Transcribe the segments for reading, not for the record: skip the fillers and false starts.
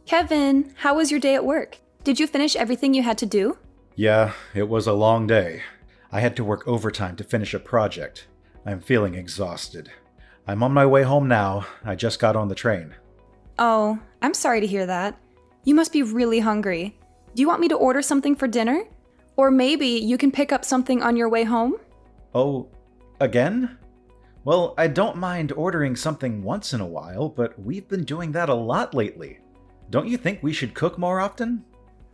Kevin, how was your day at work? Did you finish everything you had to do? Yeah, it was a long day. I had to work overtime to finish a project. I'm feeling exhausted. I'm on my way home now. I just got on the train. Oh, I'm sorry to hear that. You must be really hungry. Do you want me to order something for dinner? Or maybe you can pick up something on your way home? Oh, again? Well, I don't mind ordering something once in a while, but we've been doing that a lot lately. Don't you think we should cook more often?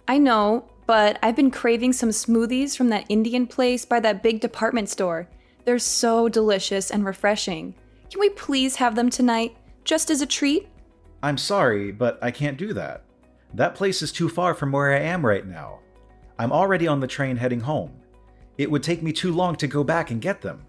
I know, but I've been craving some smoothies from that Indian place by that big department store. They're so delicious and refreshing. Can we please have them tonight, just as a treat? I'm sorry, but I can't do that. That place is too far from where I am right now. I'm already on the train heading home. It would take me too long to go back and get them.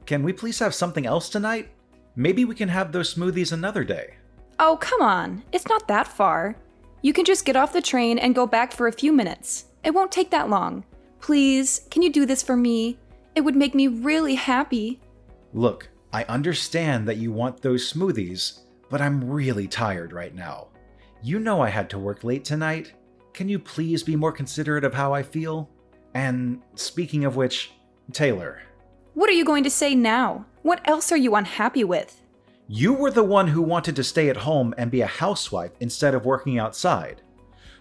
Can we please have something else tonight? Maybe we can have those smoothies another day. Oh, come on. It's not that far. You can just get off the train and go back for a few minutes. It won't take that long. Please, can you do this for me? It would make me really happy. Look, I understand that you want those smoothies, but I'm really tired right now. You know I had to work late tonight. Can you please be more considerate of how I feel? And speaking of which, Taylor. What are you going to say now? What else are you unhappy with? You were the one who wanted to stay at home and be a housewife instead of working outside.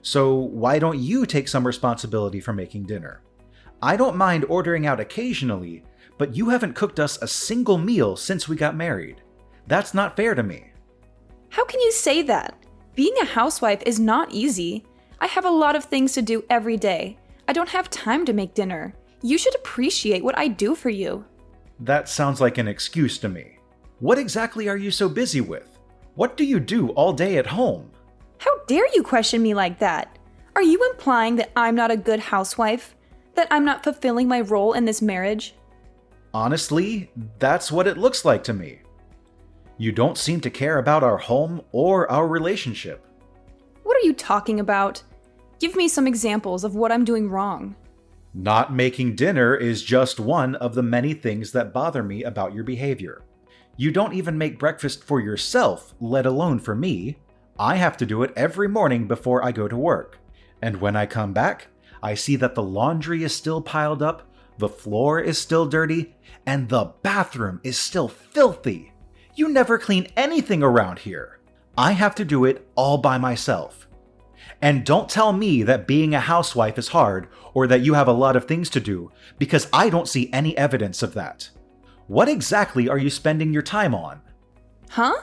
So why don't you take some responsibility for making dinner? I don't mind ordering out occasionally, but you haven't cooked us a single meal since we got married. That's not fair to me. How can you say that? Being a housewife is not easy. I have a lot of things to do every day. I don't have time to make dinner. You should appreciate what I do for you. That sounds like an excuse to me. What exactly are you so busy with? What do you do all day at home? How dare you question me like that? Are you implying that I'm not a good housewife? That I'm not fulfilling my role in this marriage? Honestly, that's what it looks like to me. You don't seem to care about our home or our relationship. What are you talking about? Give me some examples of what I'm doing wrong. Not making dinner is just one of the many things that bother me about your behavior. You don't even make breakfast for yourself, let alone for me. I have to do it every morning before I go to work. And when I come back, I see that the laundry is still piled up, the floor is still dirty, and the bathroom is still filthy. You never clean anything around here. I have to do it all by myself. And don't tell me that being a housewife is hard or that you have a lot of things to do, because I don't see any evidence of that. What exactly are you spending your time on? Huh?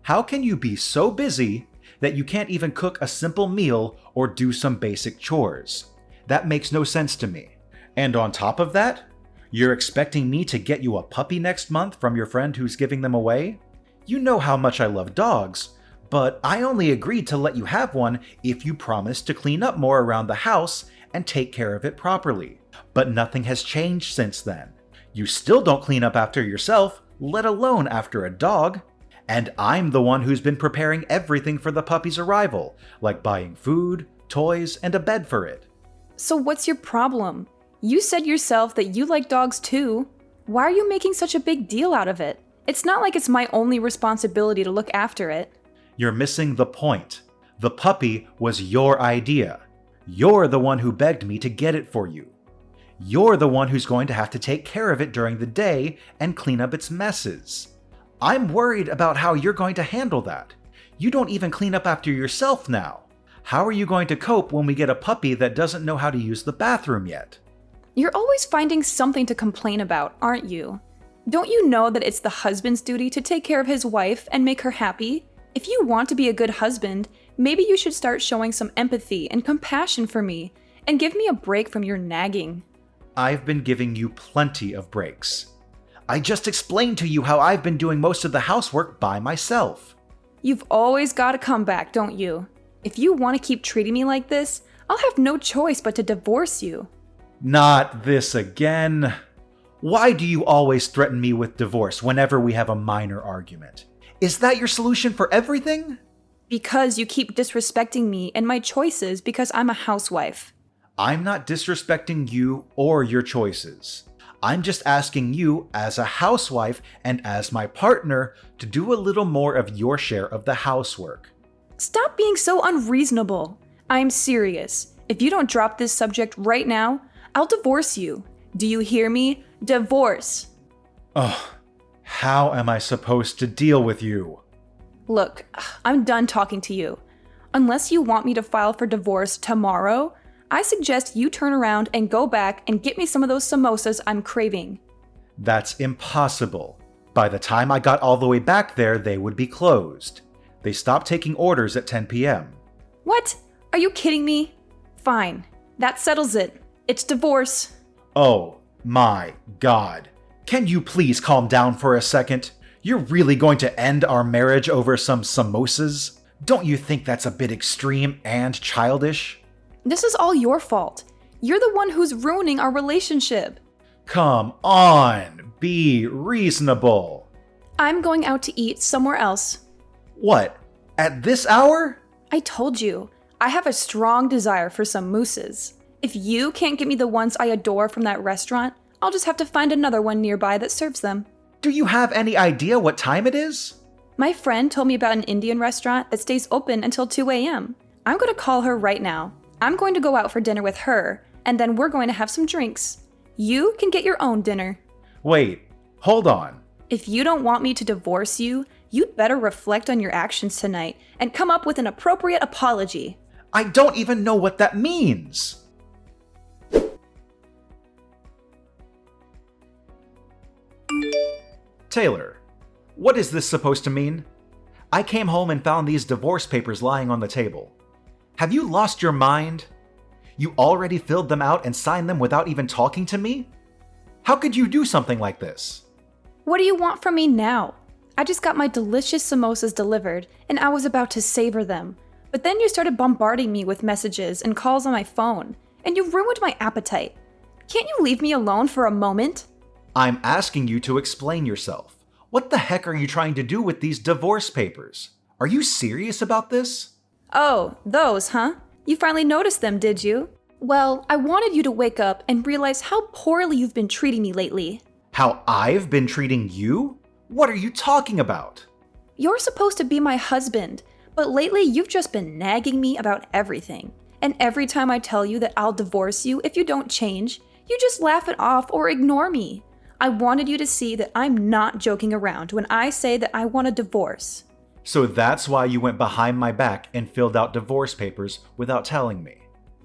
How can you be so busy that you can't even cook a simple meal or do some basic chores? That makes no sense to me. And on top of that, you're expecting me to get you a puppy next month from your friend who's giving them away? You know how much I love dogs, but I only agreed to let you have one if you promised to clean up more around the house and take care of it properly. But nothing has changed since then. You still don't clean up after yourself, let alone after a dog. And I'm the one who's been preparing everything for the puppy's arrival, like buying food, toys, and a bed for it. So what's your problem? You said yourself that you like dogs too. Why are you making such a big deal out of it? It's not like it's my only responsibility to look after it. You're missing the point. The puppy was your idea. You're the one who begged me to get it for you. You're the one who's going to have to take care of it during the day and clean up its messes. I'm worried about how you're going to handle that. You don't even clean up after yourself now. How are you going to cope when we get a puppy that doesn't know how to use the bathroom yet? You're always finding something to complain about, aren't you? Don't you know that it's the husband's duty to take care of his wife and make her happy? If you want to be a good husband, maybe you should start showing some empathy and compassion for me, and give me a break from your nagging. I've been giving you plenty of breaks. I just explained to you how I've been doing most of the housework by myself. You've always got a comeback, don't you? If you want to keep treating me like this, I'll have no choice but to divorce you. Not this again. Why do you always threaten me with divorce whenever we have a minor argument? Is that your solution for everything? Because you keep disrespecting me and my choices because I'm a housewife. I'm not disrespecting you or your choices. I'm just asking you, as a housewife and as my partner, to do a little more of your share of the housework. Stop being so unreasonable. I'm serious. If you don't drop this subject right now, I'll divorce you. Do you hear me? Divorce. Ugh, how am I supposed to deal with you? Look, I'm done talking to you. Unless you want me to file for divorce tomorrow, I suggest you turn around and go back and get me some of those samosas I'm craving. That's impossible. By the time I got all the way back there, they would be closed. They stopped taking orders at 10 p.m. What? Are you kidding me? Fine. That settles it. It's divorce. Oh my God. Can you please calm down for a second? You're really going to end our marriage over some samosas? Don't you think that's a bit extreme and childish? This is all your fault. You're the one who's ruining our relationship. Come on, be reasonable. I'm going out to eat somewhere else. What? At this hour? I told you, I have a strong desire for some mousses. If you can't get me the ones I adore from that restaurant, I'll just have to find another one nearby that serves them. Do you have any idea what time it is? My friend told me about an Indian restaurant that stays open until 2 a.m. I'm going to call her right now. I'm going to go out for dinner with her, and then we're going to have some drinks. You can get your own dinner. Wait, hold on. If you don't want me to divorce you, you'd better reflect on your actions tonight and come up with an appropriate apology. I don't even know what that means. Taylor, what is this supposed to mean? I came home and found these divorce papers lying on the table. Have you lost your mind? You already filled them out and signed them without even talking to me? How could you do something like this? What do you want from me now? I just got my delicious samosas delivered, and I was about to savor them. But then you started bombarding me with messages and calls on my phone, and you ruined my appetite. Can't you leave me alone for a moment? I'm asking you to explain yourself. What the heck are you trying to do with these divorce papers? Are you serious about this? Oh, those, huh? You finally noticed them, did you? Well, I wanted you to wake up and realize how poorly you've been treating me lately. How I've been treating you? What are you talking about? You're supposed to be my husband, but lately you've just been nagging me about everything. And every time I tell you that I'll divorce you if you don't change, you just laugh it off or ignore me. I wanted you to see that I'm not joking around when I say that I want a divorce. So that's why you went behind my back and filled out divorce papers without telling me.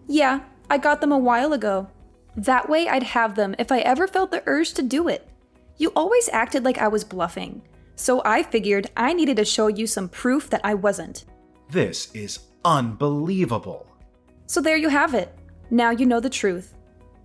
Yeah, I got them a while ago. That way I'd have them if I ever felt the urge to do it. You always acted like I was bluffing, so I figured I needed to show you some proof that I wasn't. This is unbelievable. So there you have it. Now you know the truth.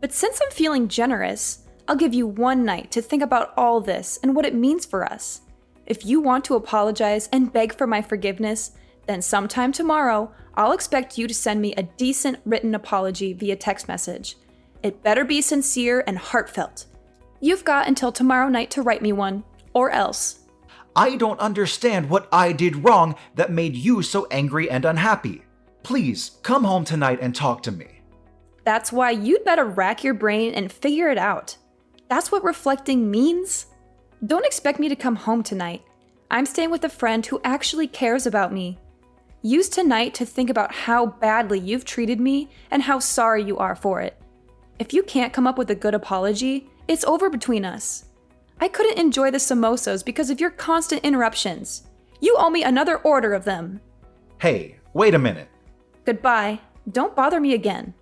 But since I'm feeling generous, I'll give you one night to think about all this and what it means for us. If you want to apologize and beg for my forgiveness, then sometime tomorrow, I'll expect you to send me a decent written apology via text message. It better be sincere and heartfelt. You've got until tomorrow night to write me one, or else. I don't understand what I did wrong that made you so angry and unhappy. Please, come home tonight and talk to me. That's why you'd better rack your brain and figure it out. That's what reflecting means. Don't expect me to come home tonight. I'm staying with a friend who actually cares about me. Use tonight to think about how badly you've treated me and how sorry you are for it. If you can't come up with a good apology, it's over between us. I couldn't enjoy the samosas because of your constant interruptions. You owe me another order of them. Hey, wait a minute. Goodbye. Don't bother me again.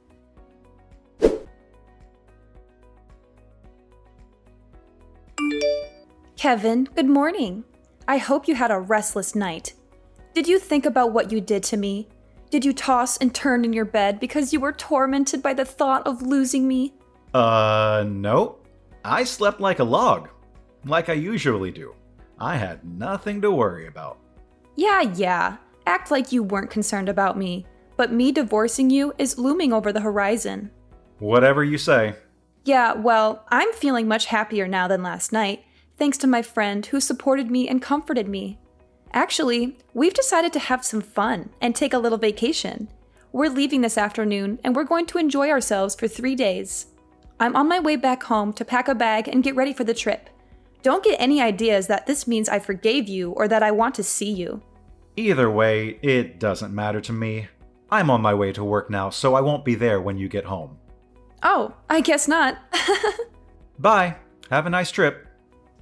Kevin, good morning. I hope you had a restless night. Did you think about what you did to me? Did you toss and turn in your bed because you were tormented by the thought of losing me? No. I slept like a log, like I usually do. I had nothing to worry about. Yeah. Act like you weren't concerned about me. But me divorcing you is looming over the horizon. Whatever you say. Yeah, well, I'm feeling much happier now than last night, thanks to my friend who supported me and comforted me. Actually, we've decided to have some fun and take a little vacation. We're leaving this afternoon and we're going to enjoy ourselves for 3 days. I'm on my way back home to pack a bag and get ready for the trip. Don't get any ideas that this means I forgave you or that I want to see you. Either way, it doesn't matter to me. I'm on my way to work now, so I won't be there when you get home. Oh, I guess not. Bye. Have a nice trip.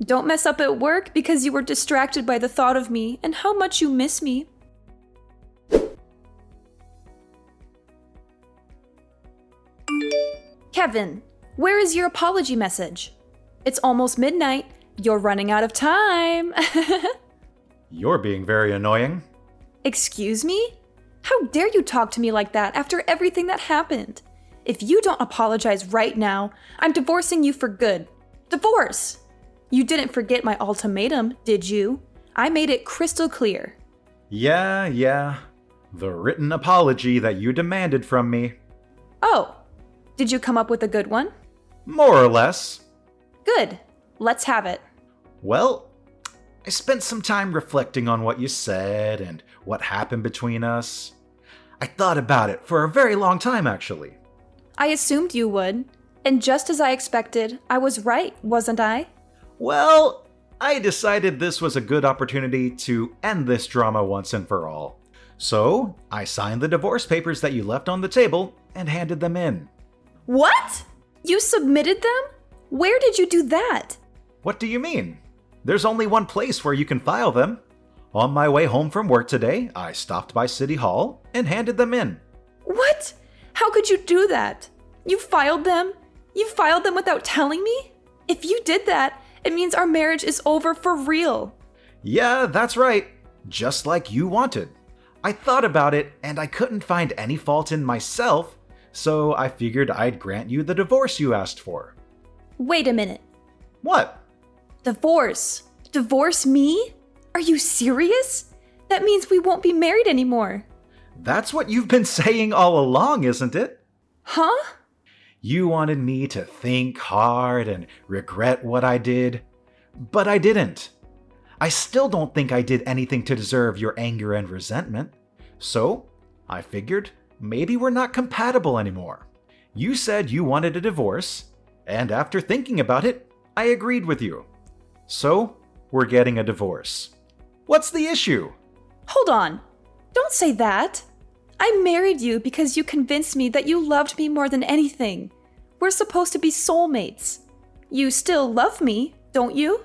Don't mess up at work because you were distracted by the thought of me and how much you miss me. Kevin, where is your apology message? It's almost midnight. You're running out of time. You're being very annoying. Excuse me? How dare you talk to me like that after everything that happened? If you don't apologize right now, I'm divorcing you for good. Divorce! You didn't forget my ultimatum, did you? I made it crystal clear. Yeah. The written apology that you demanded from me. Oh, did you come up with a good one? More or less. Good. Let's have it. Well, I spent some time reflecting on what you said and what happened between us. I thought about it for a very long time, actually. I assumed you would. And just as I expected, I was right, wasn't I? Well, I decided this was a good opportunity to end this drama once and for all. So, I signed the divorce papers that you left on the table and handed them in. What? You submitted them? Where did you do that? What do you mean? There's only one place where you can file them. On my way home from work today, I stopped by City Hall and handed them in. What? How could you do that? You filed them? You filed them without telling me? If you did that, it means our marriage is over for real. Yeah, that's right. Just like you wanted. I thought about it and I couldn't find any fault in myself, so I figured I'd grant you the divorce you asked for. Wait a minute. What? Divorce? Divorce me? Are you serious? That means we won't be married anymore. That's what you've been saying all along, isn't it? Huh? You wanted me to think hard and regret what I did, but I didn't. I still don't think I did anything to deserve your anger and resentment. So, I figured maybe we're not compatible anymore. You said you wanted a divorce, and after thinking about it, I agreed with you. So, we're getting a divorce. What's the issue? Hold on. Don't say that. I married you because you convinced me that you loved me more than anything. We're supposed to be soulmates. You still love me, don't you?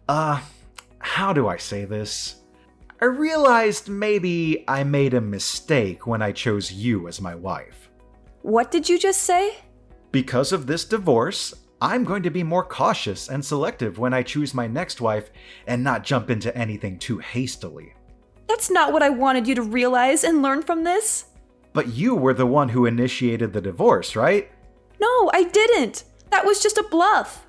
How do I say this? I realized maybe I made a mistake when I chose you as my wife. What did you just say? Because of this divorce, I'm going to be more cautious and selective when I choose my next wife and not jump into anything too hastily. That's not what I wanted you to realize and learn from this. But you were the one who initiated the divorce, right? No, I didn't. That was just a bluff.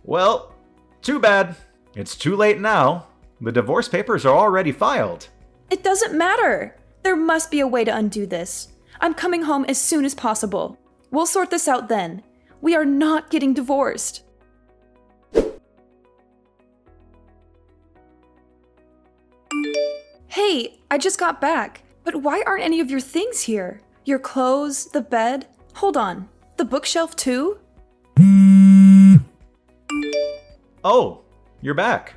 Well, too bad. It's too late now. The divorce papers are already filed. It doesn't matter. There must be a way to undo this. I'm coming home as soon as possible. We'll sort this out then. We are not getting divorced. Hey, I just got back. But why aren't any of your things here? Your clothes, the bed? Hold on. The bookshelf too? Oh, you're back.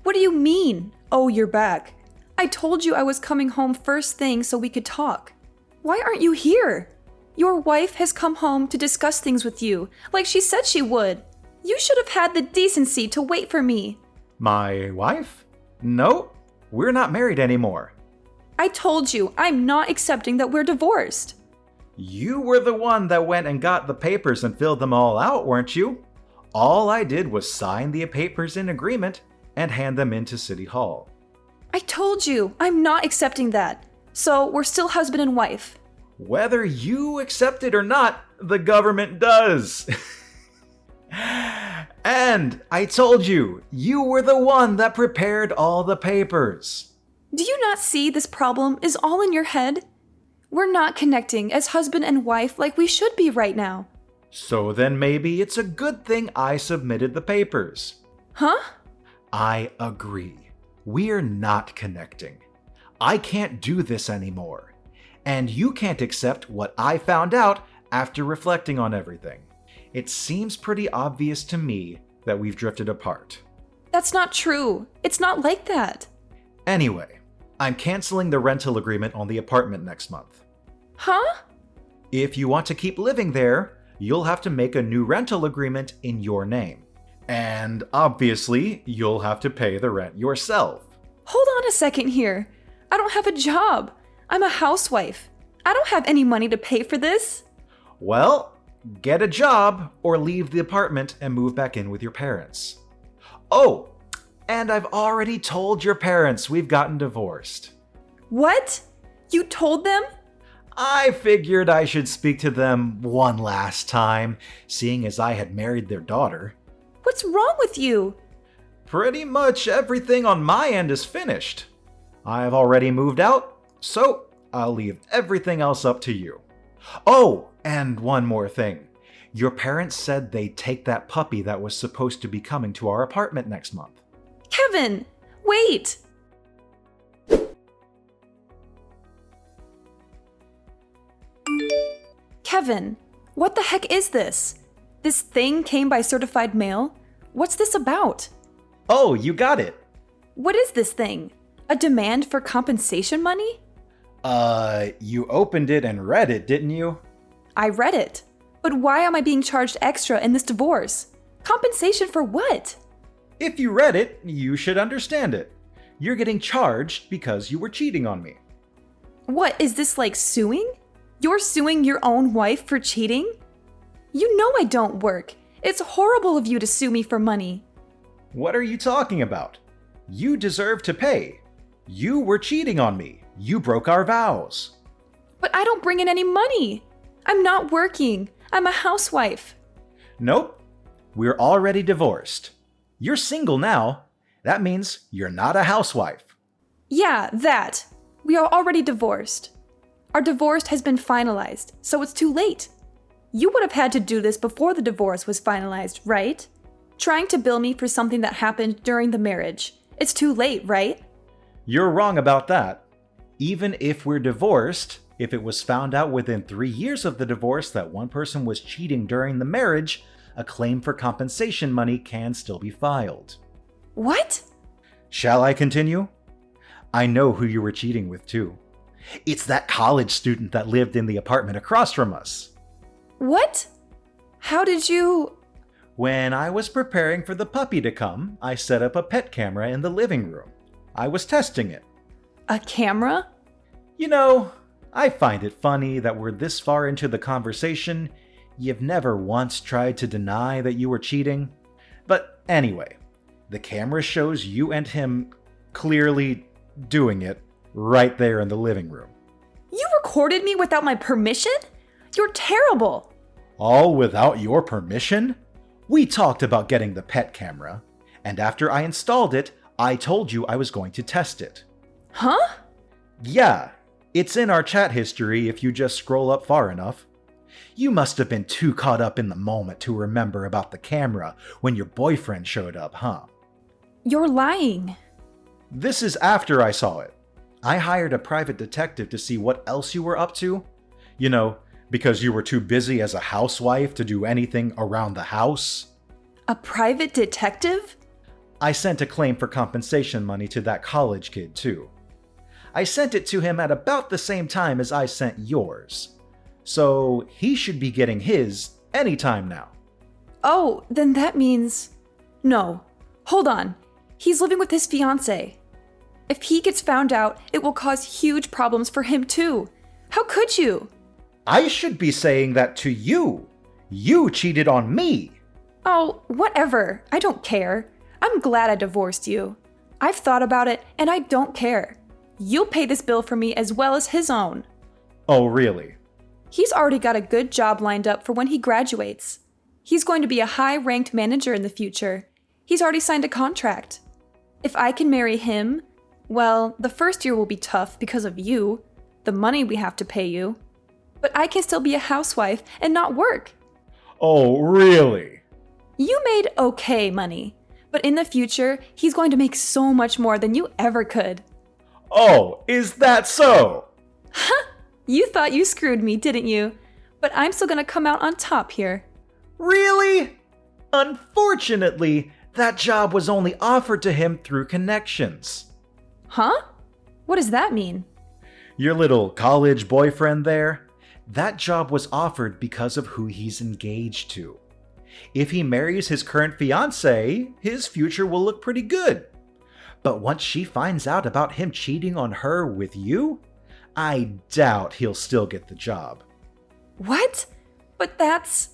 What do you mean? Oh, you're back. I told you I was coming home first thing so we could talk. Why aren't you here? Your wife has come home to discuss things with you, like she said she would. You should have had the decency to wait for me. My wife? No, we're not married anymore. I told you, I'm not accepting that we're divorced. You were the one that went and got the papers and filled them all out, weren't you? All I did was sign the papers in agreement and hand them into City Hall. I told you, I'm not accepting that. So we're still husband and wife. Whether you accept it or not, the government does. And I told you, you were the one that prepared all the papers. Do you not see this problem is all in your head? We're not connecting as husband and wife like we should be right now. So then maybe it's a good thing I submitted the papers. Huh? I agree. We're not connecting. I can't do this anymore. And you can't accept what I found out after reflecting on everything. It seems pretty obvious to me that we've drifted apart. That's not true. It's not like that. Anyway, I'm canceling the rental agreement on the apartment next month. Huh? If you want to keep living there, you'll have to make a new rental agreement in your name. And obviously, you'll have to pay the rent yourself. Hold on a second here. I don't have a job. I'm a housewife. I don't have any money to pay for this. Well, get a job or leave the apartment and move back in with your parents. Oh, and I've already told your parents we've gotten divorced. What? You told them? I figured I should speak to them one last time, seeing as I had married their daughter. What's wrong with you? Pretty much everything on my end is finished. I've already moved out, so I'll leave everything else up to you. Oh, and one more thing. Your parents said they'd take that puppy that was supposed to be coming to our apartment next month. Kevin, wait! Kevin, what the heck is this? This thing came by certified mail? What's this about? Oh, you got it. What is this thing? A demand for compensation money? You opened it and read it, didn't you? I read it. But why am I being charged extra in this divorce? Compensation for what? If you read it, you should understand it. You're getting charged because you were cheating on me. What, is this like suing? You're suing your own wife for cheating? You know I don't work. It's horrible of you to sue me for money. What are you talking about? You deserve to pay. You were cheating on me. You broke our vows. But I don't bring in any money. I'm not working. I'm a housewife. Nope. We're already divorced. You're single now. That means you're not a housewife. Yeah, that. We are already divorced. Our divorce has been finalized, so it's too late. You would have had to do this before the divorce was finalized, right? Trying to bill me for something that happened during the marriage. It's too late, right? You're wrong about that. Even if we're divorced, if it was found out within 3 years of the divorce that one person was cheating during the marriage, a claim for compensation money can still be filed. What? Shall I continue? I know who you were cheating with, too. It's that college student that lived in the apartment across from us. What? How did you... When I was preparing for the puppy to come, I set up a pet camera in the living room. I was testing it. A camera? You know, I find it funny that we're this far into the conversation, you've never once tried to deny that you were cheating. But anyway, the camera shows you and him clearly doing it right there in the living room. You recorded me without my permission? You're terrible. All without your permission? We talked about getting the pet camera, and after I installed it, I told you I was going to test it. Huh? Yeah, it's in our chat history if you just scroll up far enough. You must have been too caught up in the moment to remember about the camera when your boyfriend showed up, huh? You're lying. This is after I saw it. I hired a private detective to see what else you were up to. You know, because you were too busy as a housewife to do anything around the house. A private detective? I sent a claim for compensation money to that college kid, too. I sent it to him at about the same time as I sent yours. So he should be getting his anytime now. Oh, then that means... No. Hold on. He's living with his fiancée. If he gets found out, it will cause huge problems for him too. How could you? I should be saying that to you. You cheated on me. Oh, whatever. I don't care. I'm glad I divorced you. I've thought about it, and I don't care. You'll pay this bill for me as well as his own. Oh, really? He's already got a good job lined up for when he graduates. He's going to be a high-ranked manager in the future. He's already signed a contract. If I can marry him, well, the first year will be tough because of you, the money we have to pay you. But I can still be a housewife and not work. Oh, really? You made okay money, but in the future, he's going to make so much more than you ever could. Oh, is that so? You thought you screwed me, didn't you? But I'm still gonna come out on top here. Really? Unfortunately, that job was only offered to him through connections. Huh? What does that mean? Your little college boyfriend there? That job was offered because of who he's engaged to. If he marries his current fiancée, his future will look pretty good. But once she finds out about him cheating on her with you, I doubt he'll still get the job. What? But that's...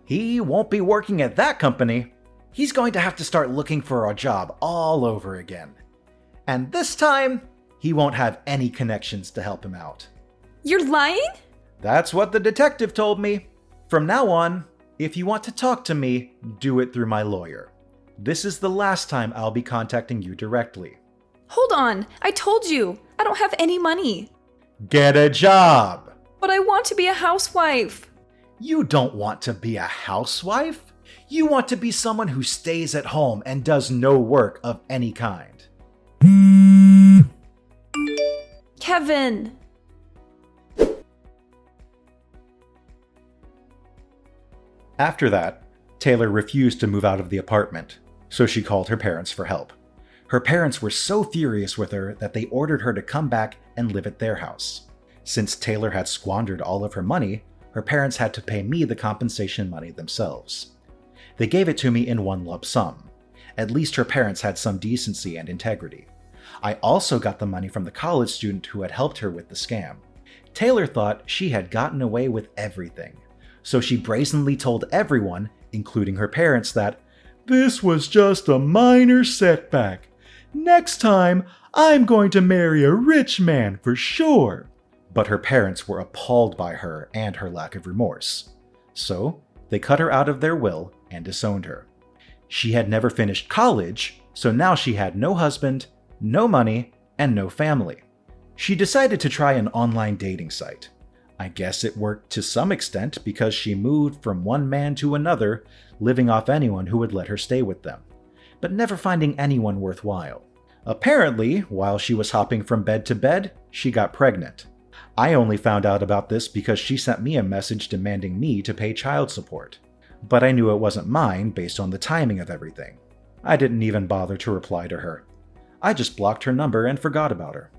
He won't be working at that company. He's going to have to start looking for a job all over again. And this time, he won't have any connections to help him out. You're lying? That's what the detective told me. From now on, if you want to talk to me, do it through my lawyer. This is the last time I'll be contacting you directly. Hold on, I told you, I don't have any money. Get a job! But I want to be a housewife. You don't want to be a housewife. You want to be someone who stays at home and does no work of any kind. Kevin! After that, Taylor refused to move out of the apartment, so she called her parents for help. Her parents were so furious with her that they ordered her to come back and live at their house. Since Taylor had squandered all of her money, her parents had to pay me the compensation money themselves. They gave it to me in one lump sum. At least her parents had some decency and integrity. I also got the money from the college student who had helped her with the scam. Taylor thought she had gotten away with everything, so she brazenly told everyone, including her parents, that this was just a minor setback. Next time, I'm going to marry a rich man for sure. But her parents were appalled by her and her lack of remorse. So, they cut her out of their will and disowned her. She had never finished college, so now she had no husband, no money, and no family. She decided to try an online dating site. I guess it worked to some extent because she moved from one man to another, living off anyone who would let her stay with them, but never finding anyone worthwhile. Apparently, while she was hopping from bed to bed, she got pregnant. I only found out about this because she sent me a message demanding me to pay child support. But I knew it wasn't mine based on the timing of everything. I didn't even bother to reply to her. I just blocked her number and forgot about her.